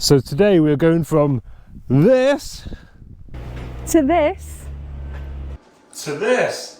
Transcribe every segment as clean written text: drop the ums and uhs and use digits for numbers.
So today we're going from this To this. to this.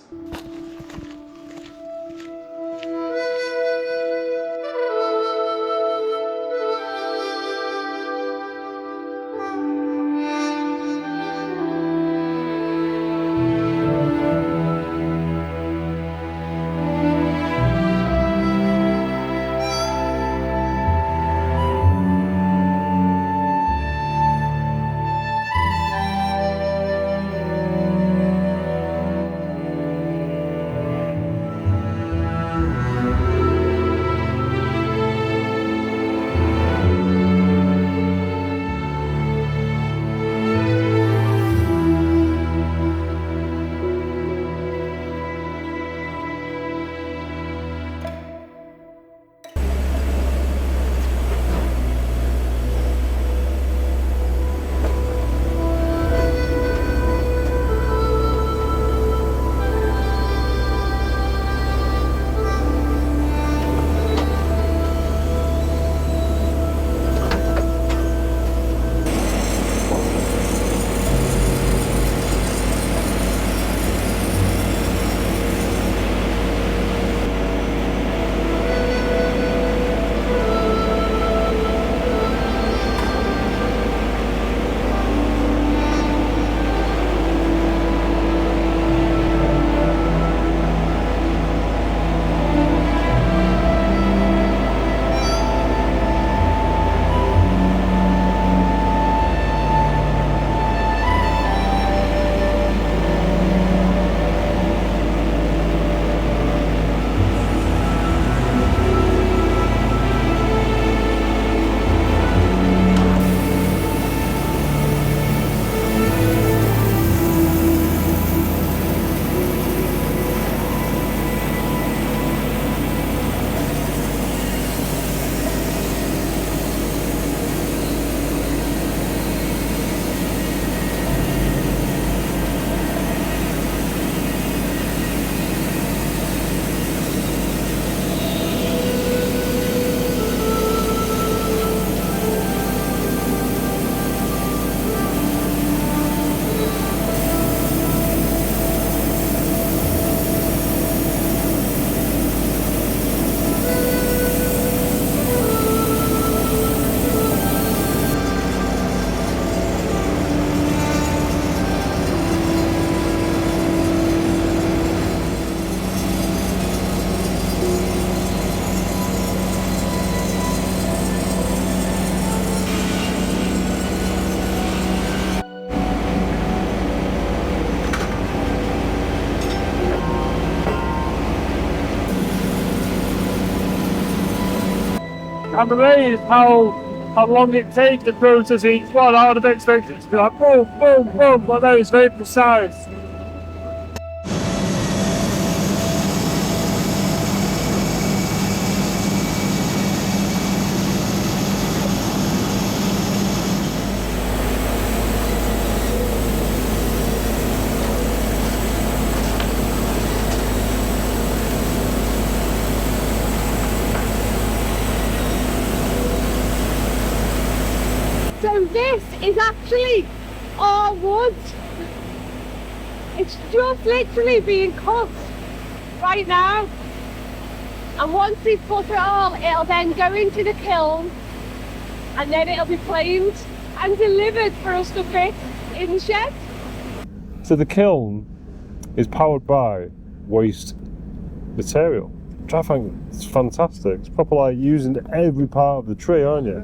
I'm amazed how long it takes to process each one. I would have expected it to be like boom, boom, boom, but no, it's very precise. So this is actually our wood. It's just literally being cut right now. And once we put it all, it'll then go into the kiln and then it'll be planed and delivered for us to fit in the shed. So the kiln is powered by waste material, which I think is fantastic. It's proper like using every part of the tree, aren't you?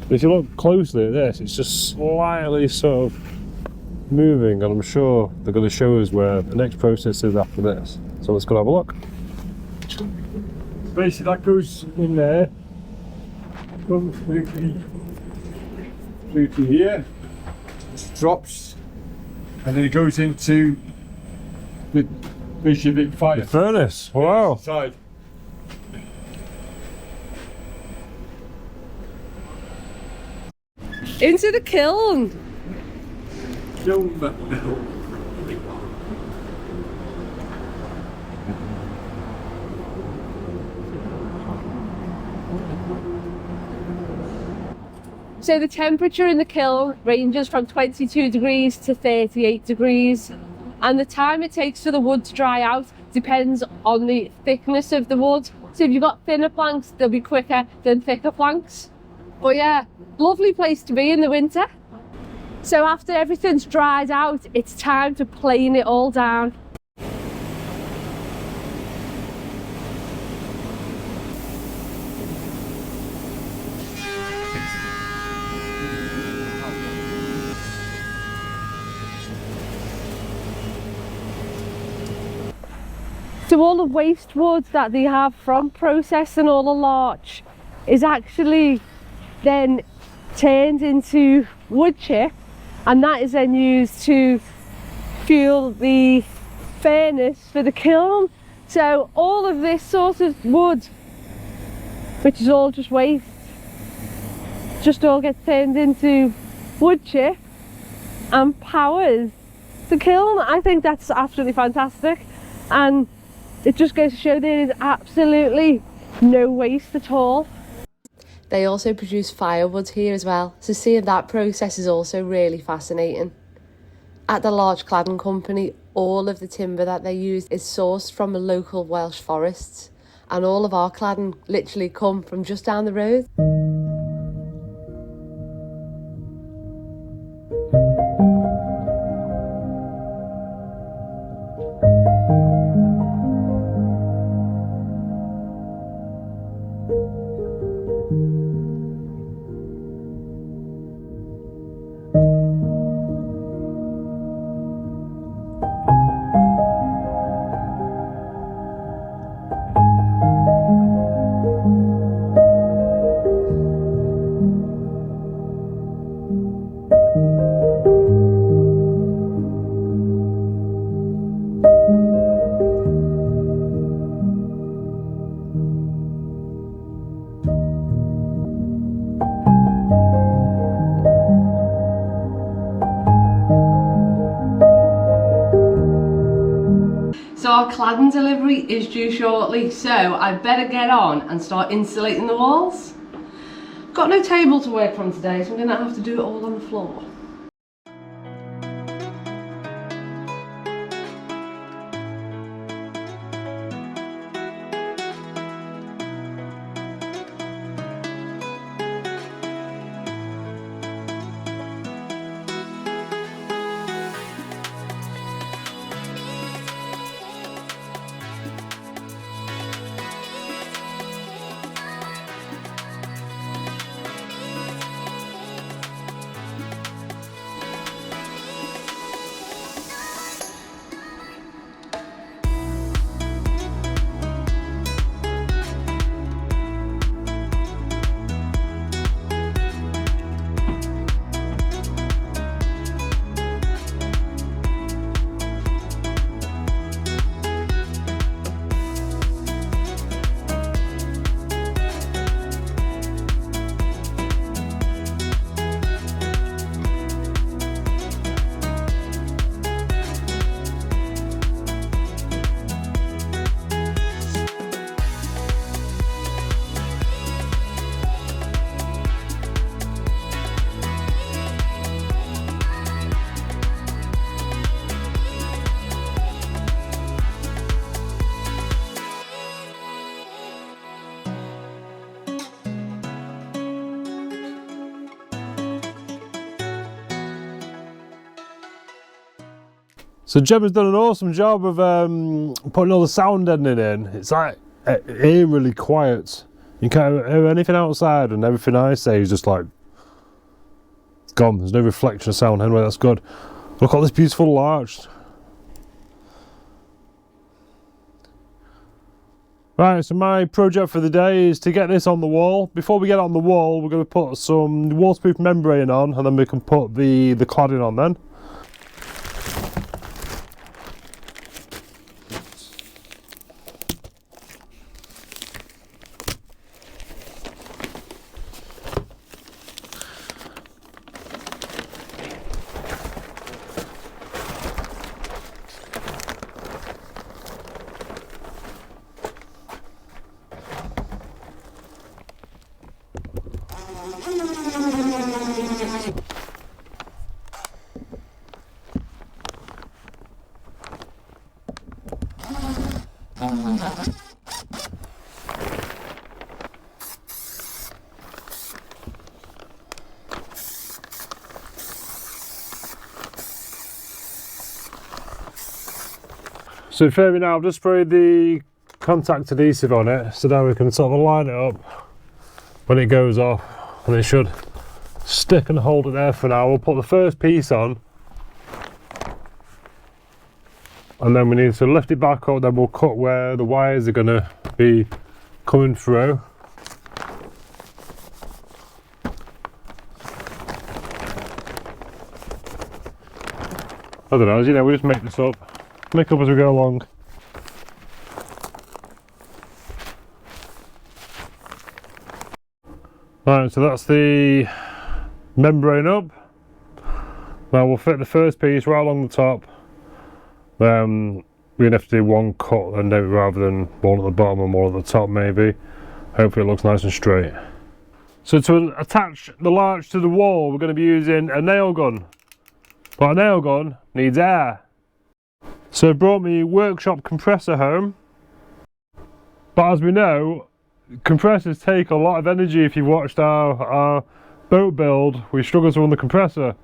But if you look closely at this, it's just slightly sort of moving, and I'm sure they're going to show us where the next process is after this. So let's go have a look. Basically, that goes in there, comes through to here, drops, and then it goes into the basically big fire. The furnace, wow. Side. Into the kiln. Kiln that metal. So the temperature in the kiln ranges from 22 degrees to 38 degrees, and the time it takes for the wood to dry out depends on the thickness of the wood. So if you've got thinner planks, they'll be quicker than thicker planks. But yeah, lovely place to be in the winter. So after everything's dried out, it's time to plane it all down. So all the waste wood that they have from processing all the larch is actually then turned into wood chip, and that is then used to fuel the furnace for the kiln. So all of this sort of wood, which is all just waste, just all gets turned into wood chip and powers the kiln. I think that's absolutely fantastic, and it just goes to show there is absolutely no waste at all. They also produce firewood here as well, so seeing that process is also really fascinating. At the Larch Cladding Company, all of the timber that they use is sourced from the local Welsh forests, and all of our cladding literally come from just down the road. So our cladding delivery is due shortly, so I better get on and start insulating the walls. Got no table to work from today, so I'm going to have to do it all on the floor. So Gemma's done an awesome job of putting all the sound deadening in. It's like eerily quiet. You can't hear anything outside, and everything I say is just like gone. There's no reflection of sound anyway. That's good. Look at this beautiful larch. Right, so my project for the day is to get this on the wall. Before we get it on the wall, we're going to put some waterproof membrane on, and then we can put the cladding on then. So in theory now, I've just sprayed the contact adhesive on it, so now we can sort of line it up when it goes off, and it should stick and hold it there for now. We'll put the first piece on, and then we need to lift it back up, then we'll cut where the wires are going to be coming through. I don't know, as you know, we just make this up as we go along. Right, so that's the membrane up. Now we'll fit the first piece right along the top. We're gonna have to do one cut and do it rather than one at the bottom and one at the top maybe. Hopefully it looks nice and straight. So to attach the larch to the wall, we're going to be using a nail gun. But a nail gun needs air. So I brought my workshop compressor home. But as we know, compressors take a lot of energy. If you've watched our boat build, we struggle to run the compressor.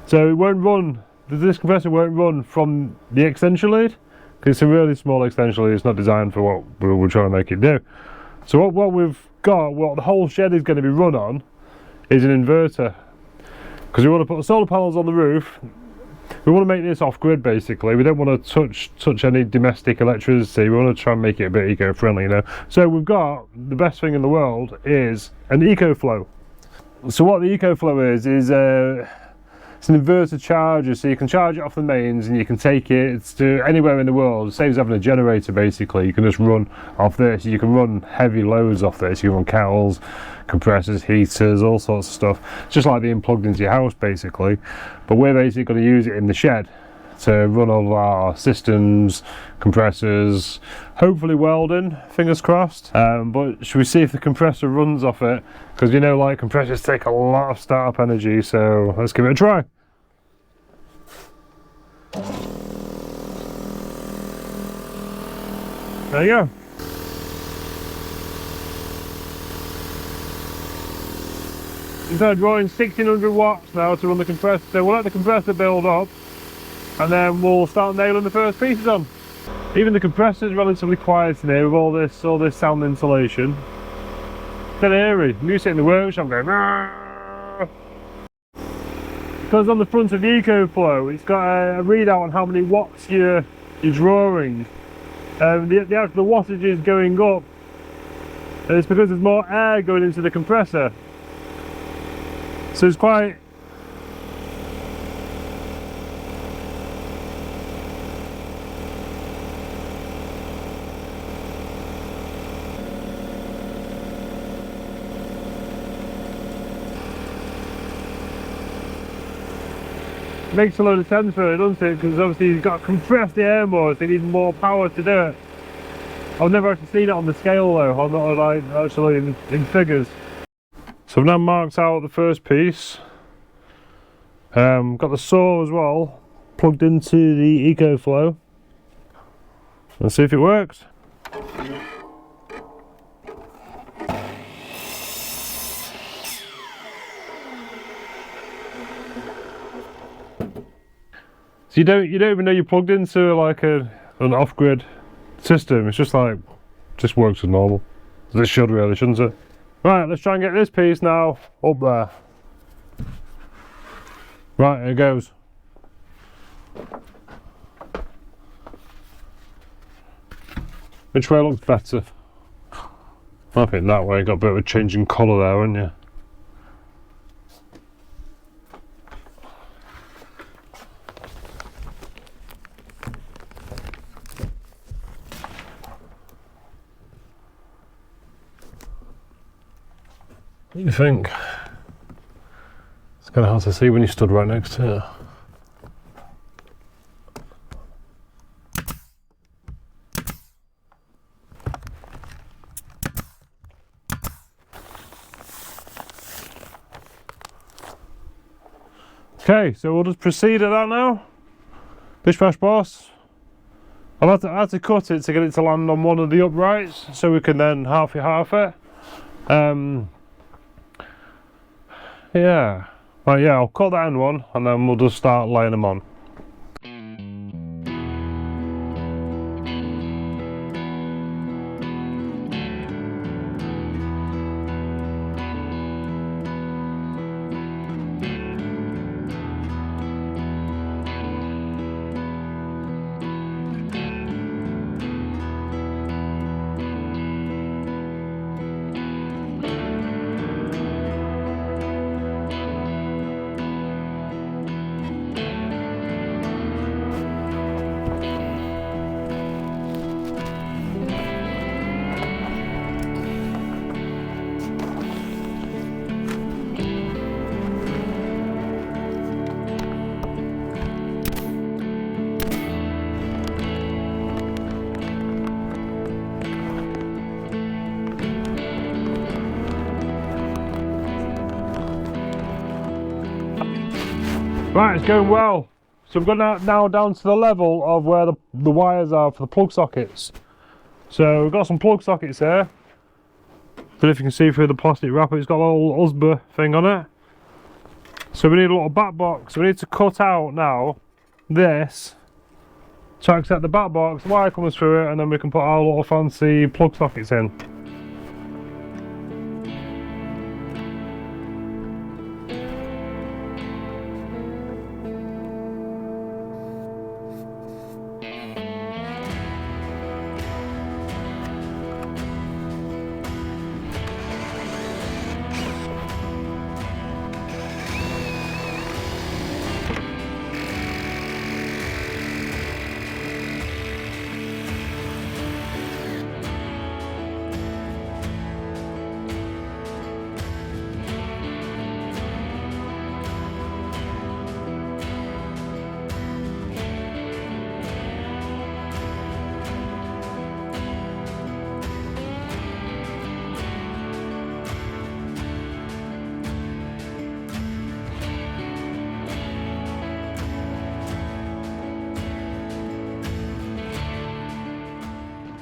So it won't run, this compressor won't run from the extension lead, because it's a really small extension lead. It's not designed for what we're trying to make it do. So what we've got, what the whole shed is going to be run on, is an inverter. Because we want to put the solar panels on the roof. We want to make this off-grid basically. We don't want to touch any domestic electricity. We want to try and make it a bit eco-friendly, you know. So we've got, the best thing in the world is an ecoflow. So what the ecoflow is it's an inverter charger, so you can charge it off the mains and you can take it to anywhere in the world. It saves having a generator basically. You can just run off this. You can run heavy loads off this. You can run kettles, compressors, heaters, all sorts of stuff. It's just like being plugged into your house basically. But we're basically going to use it in the shed to run all of our systems, compressors, hopefully welding, fingers crossed. But should we see if the compressor runs off it? Because you know, like, compressors take a lot of startup energy, so let's give it a try. There you go. Instead of drawing 1600 watts now to run the compressor, so we'll let the compressor build up and then we'll start nailing the first pieces on. Even the compressor is relatively quiet in here with all this sound insulation. It's dead eerie. You sit in the workshop going, "Arr!" Because on the front of the ecoflow, it's got a readout on how many watts you're drawing. The actual wattage is going up, and it's because there's more air going into the compressor. So it's quite... makes a load of sense for it, doesn't it? Because obviously you've got to compress the air more, so you need more power to do it. I've never actually seen it on the scale though, or not like actually in figures. So I've now marked out the first piece. Got the saw as well, plugged into the ecoflow. Let's see if it works. So you don't even know you're plugged into like an off-grid system. It's just like, just works as normal. This should really, shouldn't it? Right, let's try and get this piece now up there. Right, here it goes. Which way looks better? I think that way. Got a bit of a change in colour there, haven't you? What do you think? It's kind of hard to see when you stood right next to it. Okay, so we'll just proceed at that now. Bish bash boss. I've had to cut it to get it to land on one of the uprights, so we can then half it. Yeah. Right, yeah, I'll cut that end one and then we'll just start laying them on. Right, it's going well. So we've got now down to the level of where the wires are for the plug sockets. So we've got some plug sockets here. Don't know if you can see through the plastic wrapper, it's got a little USB thing on it. So we need a little back box. So we need to cut out now this to accept the back box. The wire comes through it, and then we can put our little fancy plug sockets in.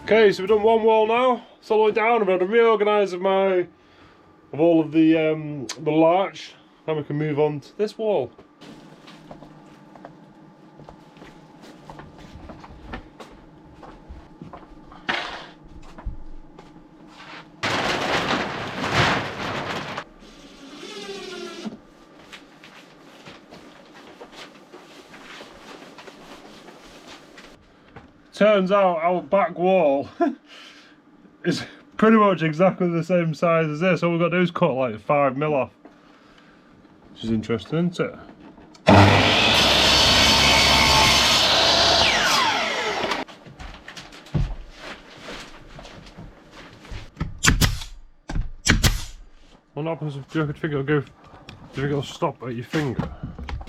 Okay, so we've done one wall now. It's all the way down. I'm going to reorganise of all of the larch. Now we can move on to this wall. Turns out our back wall is pretty much exactly the same size as this. All we've got to do is cut like 5mm off. Which is interesting, isn't it? What happens if you think it'll go? Do you think it'll stop at your finger?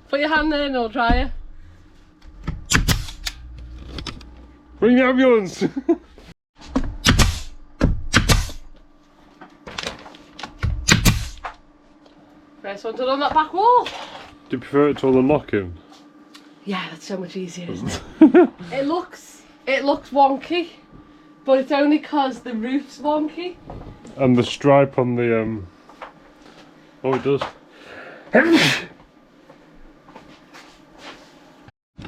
Put your hand there and it'll dry you. Bring the ambulance! First one done on that back wall. Do you prefer it to the lock-in? Yeah, that's so much easier, isn't it? It looks wonky, but it's only because the roof's wonky. And the stripe on the oh, it does.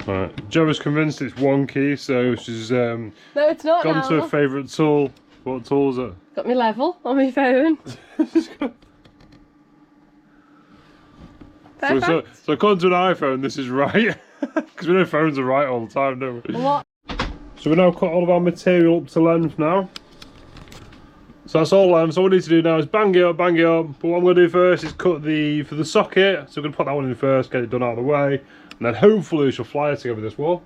Right, Jo is convinced it's wonky, so she's No, it's not gone now. to her favourite tool. What tool is it? Got me level on my phone. Perfect. So according to an iPhone, this is right. Because we know phones are right all the time, don't we? What? So we now cut all of our material up to length now. So that's all length. So what we need to do now is bang it up, bang it up. But what I'm going to do first is cut for the socket. So we're going to put that one in first, get it done out of the way. And then hopefully we shall fly it together this wall.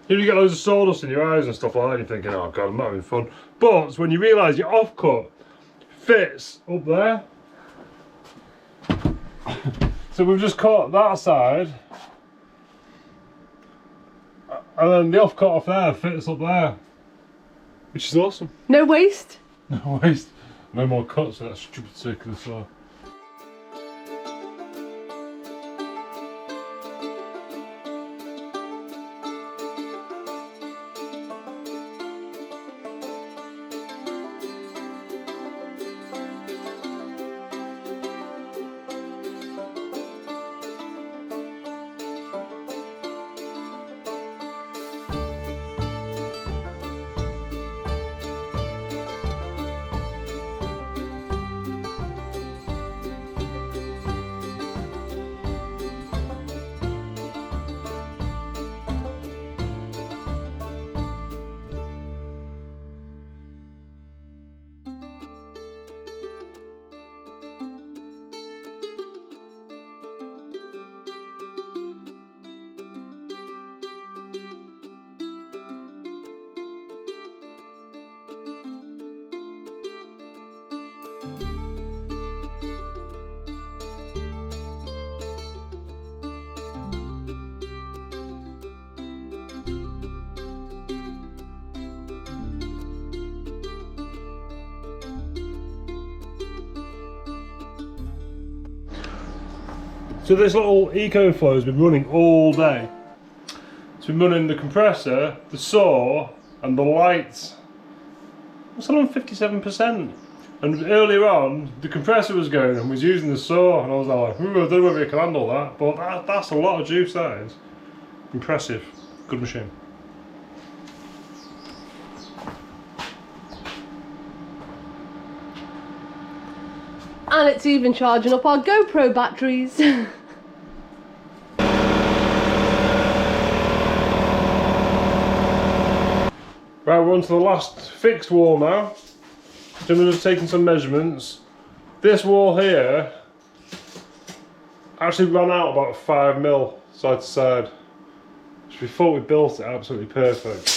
You get loads of sawdust in your eyes and stuff like that, and you're thinking, oh god, I'm not having fun. But when you realise your offcut fits up there, so we've just cut that side, and then the offcut off there fits up there, which is awesome. No waste. No waste, no more cuts with that stupid circular saw. So this little ecoflow has been running all day. It's been running the compressor, the saw, and the lights. It's on 57%. And earlier on, the compressor was going and was using the saw, and I was like, I don't know whether you can handle that, but that's a lot of juice, that is. Impressive. Good machine. And it's even charging up our GoPro batteries. Right, we're on to the last fixed wall now. Jim has taken some measurements. This wall here actually ran out about 5 mil side to side. So we thought we built it absolutely perfect.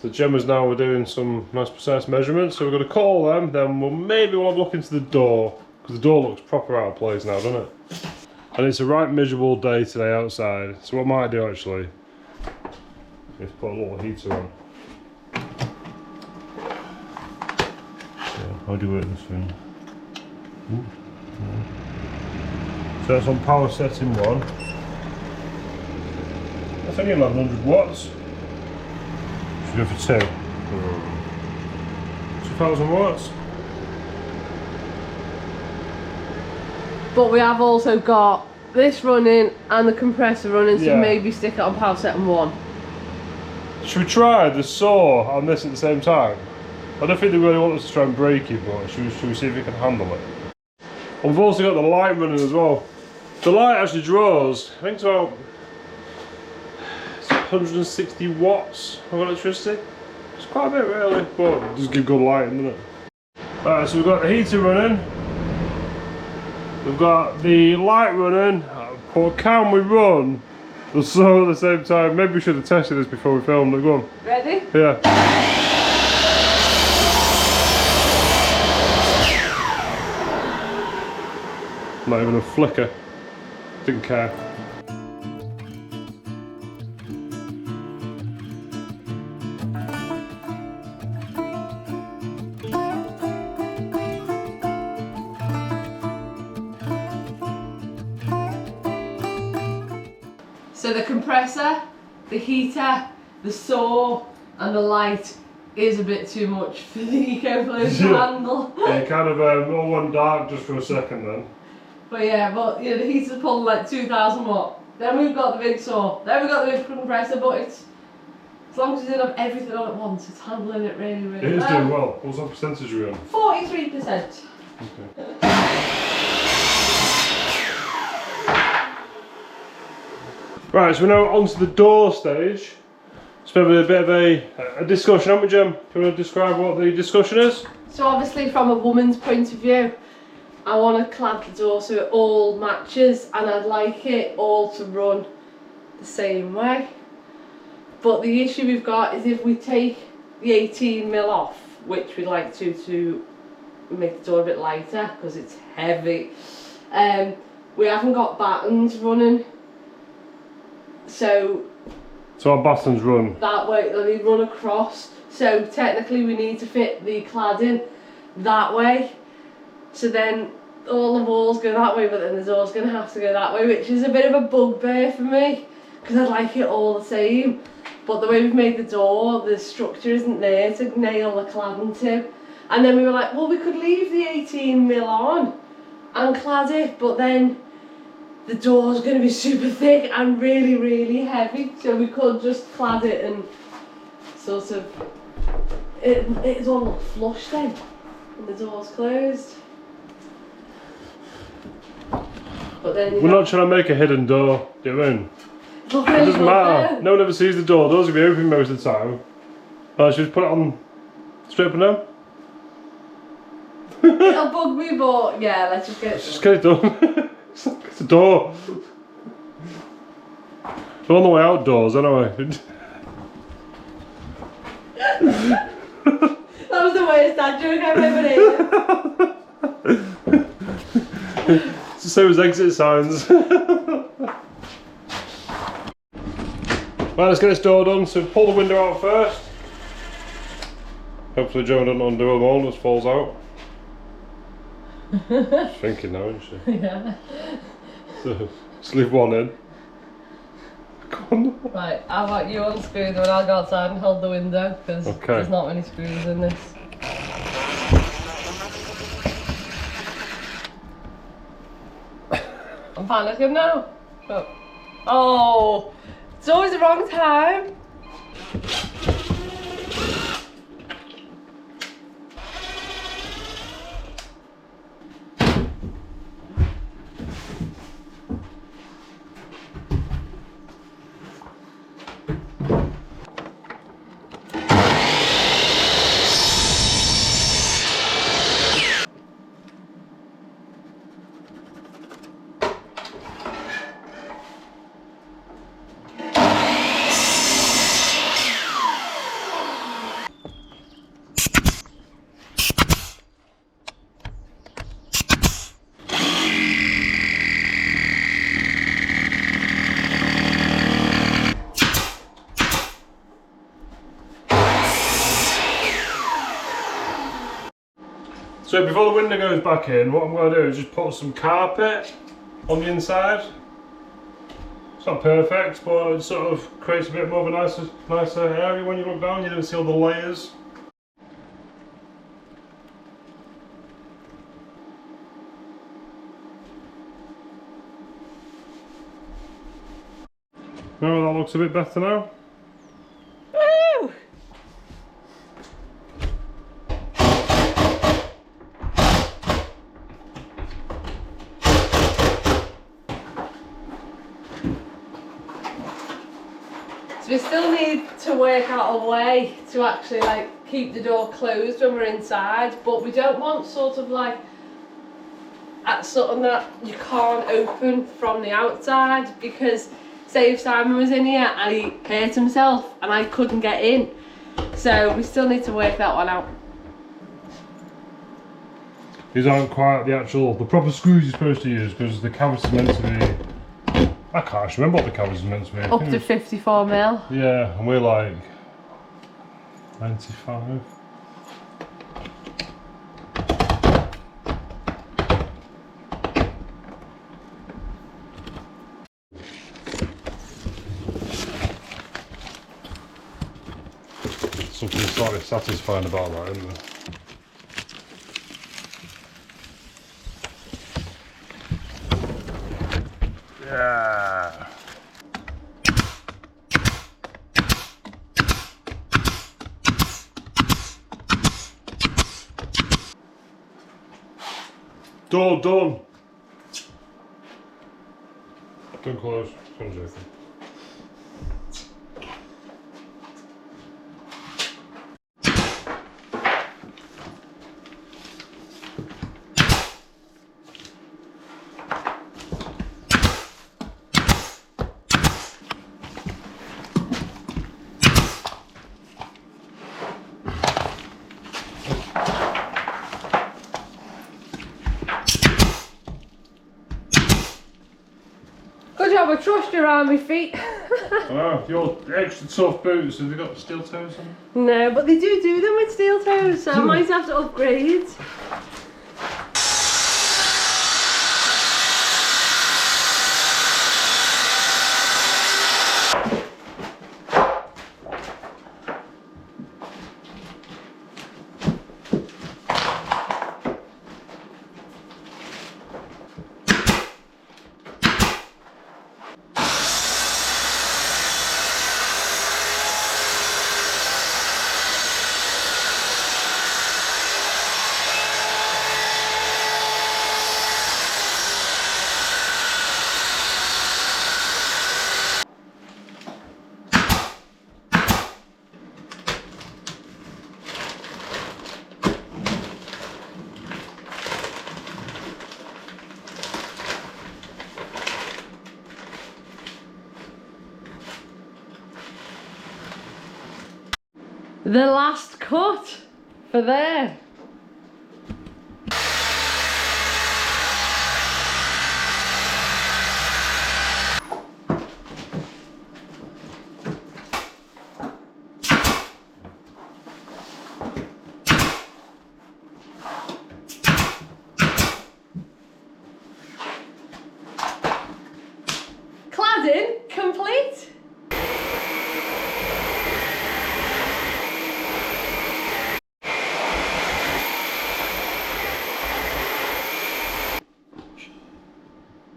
So Gemma's now we're doing some nice precise measurements. So we're going to call them, then maybe we'll have a look into the door. Because the door looks proper out of place now, doesn't it? And it's a right miserable day today outside. So what I might do actually is put a little heater on. How do you work this thing? Ooh. So that's on power setting 1. That's only 1100 watts. Should go for 2. 2000 watts. But we have also got this running and the compressor running, so Yeah. maybe stick it on power setting 1. Should we try the saw on this at the same time? I don't think they really want us to try and break it, but should we see if we can handle it? And we've also got the light running as well. The light actually draws, I think it's about 160 watts of electricity. It's quite a bit really, but it does give good lighting, doesn't it? Alright, so we've got the heater running. We've got the light running, but can we run the saw at the same time? Maybe we should have tested this before we filmed it. Go on. Ready? Yeah. Not even a flicker. Didn't care. So the compressor, the heater, the saw and the light is a bit too much for the ecoflow to handle. Yeah, kind of all went dark just for a second then. But yeah, but you know, the heater's pulling like 2000 watt. Then we've got the big saw. Then we've got the big compressor, but it's, as long as you don't have everything on at once, it's handling it really, really It is well. doing well. What's that percentage are we on? 43%. Okay. Right, so we're now on to the door stage. It's been a bit of a discussion, haven't we, Jem? Do you want to describe what the discussion is? So obviously from a woman's point of view, I want to clad the door so it all matches, and I'd like it all to run the same way. But the issue we've got is if we take the 18mm off, which we'd like to make the door a bit lighter because it's heavy, we haven't got battens running. So our battens run. That way, they run across. So technically we need to fit the cladding that way. So then all the walls go that way, but then the door's going to have to go that way, which is a bit of a bugbear for me because I like it all the same. But the way we've made the door, the structure isn't there to nail the cladding to. And then we were like, well, we could leave the 18mm on and clad it, but then the door's going to be super thick and really, really heavy. So we could just clad it and sort of, it's all flush then when the door's closed. But then We're not trying to make a hidden door, do you know what I mean? It doesn't matter. No one ever sees the door. Doors will be open most of the time. Should we just put it on straight up and down? It'll bug me, but yeah, let's just get it. Let's just get it done. It's a door. We're on the way outdoors anyway. That was the worst dad joke I've ever heard. It's the same as exit signs. Right, let's get this door done. So pull the window out first. Hopefully Joe doesn't undo them all, just falls out. She's thinking now, isn't she? Yeah. So just leave one in. Come on. Right, how about you unscrew them and I'll go outside and hold the window because Okay. there's not many screws in this. I'm panicking now. Oh, it's always the wrong time. So before the window goes back in, what I'm going to do is just put some carpet on the inside. It's not perfect, but it sort of creates a bit more of a nicer area when you look down. You don't see all the layers. Oh, that looks a bit better now. Woo! So we still need to work out a way to actually like keep the door closed when we're inside, but we don't want sort of like at something that you can't open from the outside, because say if Simon was in here and he hurt himself and I couldn't get in. So we still need to work that one out. These aren't quite the proper screws you're supposed to use, because the cavity's meant to be, I can't actually remember what the cavity's meant to be. Up to 54 mil. Yeah, and we're like 95. Something slightly satisfying about that, isn't there? Yeah. Door done. Don't close. I'm joking. Good job, I trust you around my feet. Oh, your extra tough boots, have they got steel toes on? No, but they do them with steel toes, so I might have to upgrade. The last cut for there.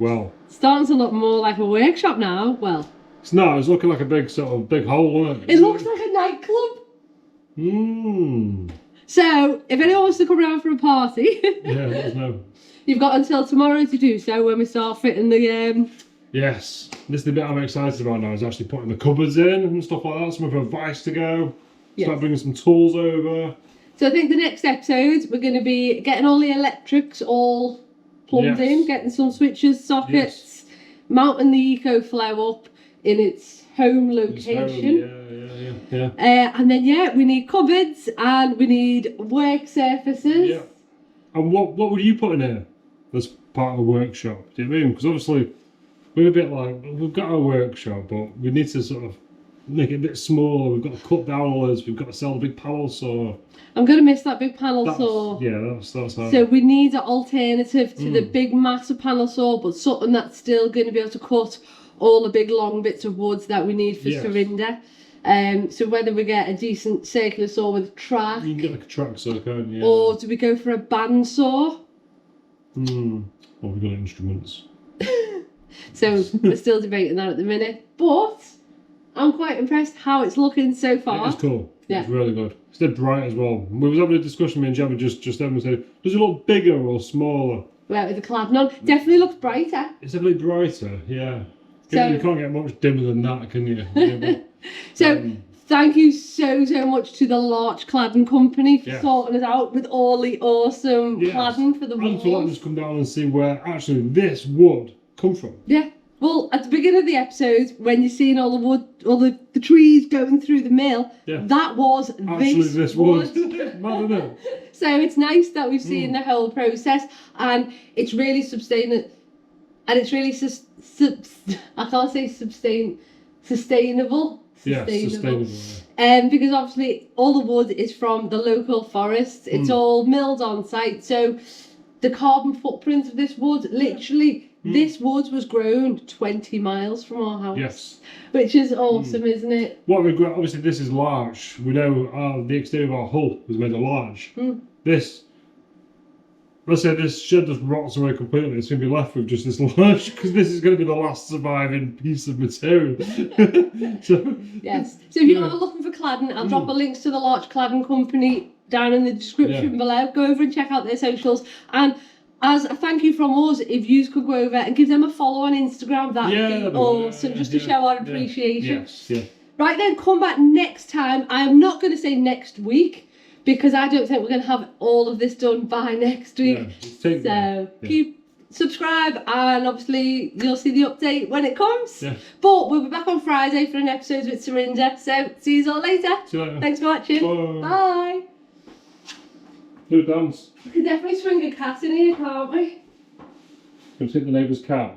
well. Starting to look more like a workshop now. Well, It's not. It's looking like a big big hole, isn't it? it looks like a nightclub. So, if anyone wants to come around for a party, Yeah, let us know. you've got until tomorrow to do so when we start fitting the. Yes, this is the bit I'm excited about now. Is actually putting the cupboards in and stuff like that. Some of advice to go. Yes. Start bringing some tools over. So I think the next episode we're going to be getting all the electrics all plumbed Yes. in, getting some switches, sockets, mounting the ecoflow up in its home location. Yeah. And then we need cupboards and we need work surfaces. Yeah. And what would you put in here as part of the workshop? Do you know what I mean? Because obviously we're a bit like, we've got our workshop, but we need to sort of make it a bit smaller. We've got to cut down all this. We've got to sell a big panel saw. I'm going to miss that big panel saw. Yeah, that's how. So we need an alternative to the big massive panel saw, but something that's still going to be able to cut all the big long bits of woods that we need for Surinder. So whether we get a decent circular saw with a track, You can get like a track saw, can't you? or do we go for a band saw? Or we've got instruments. So we're still debating that at the minute, but I'm quite impressed how it's looking so far. It's cool. Yeah. It's really good. It's dead bright as well. We was having a discussion, me and Gemma just then, we said, does it look bigger or smaller? Well, with the cladding on, definitely looks brighter. It's definitely brighter, yeah. So- You can't get much dimmer than that, can you? Yeah, but, So thank you so much to the Larch Cladding Company for Yeah. sorting us out with all the awesome yes. cladding for the And for letting walls. us come down and see where actually this wood come from. Yeah. Well, at the beginning of the episode, when you're seeing all the wood, all the trees going through the mill, that was Actually, this wood. Mad, isn't it? So it's nice that we've seen the whole process, and it's really sustainable, and it's really I can't say sustainable. Yeah, sustainable. Because obviously all the wood is from the local forests. It's all milled on site, so the carbon footprint of this wood, literally, this wood was grown 20 miles from our house. Yes. Which is awesome, isn't it? What we've got, obviously this is larch. We know the exterior of our hull was made of larch. This, let's say this shed just rots away completely, it's going to be left with just this larch, because this is going to be the last surviving piece of material. Yes. So if you're looking for cladding, I'll drop a links to the Larch Cladding Company down in the description below. Go over and check out their socials. And as a thank you from us, if you could go over and give them a follow on Instagram, that'd be awesome, just to show our appreciation. Yes. Right then, come back next time. I am not going to say next week, because I don't think we're going to have all of this done by next week. Keep subscribe, and obviously you'll see the update when it comes. But we'll be back on Friday for an episode with Surinder. So see you all later. See you later. Thanks for watching. Bye. Do a dance. We can definitely swing a cat in here, can't we? Can we take the neighbour's cat?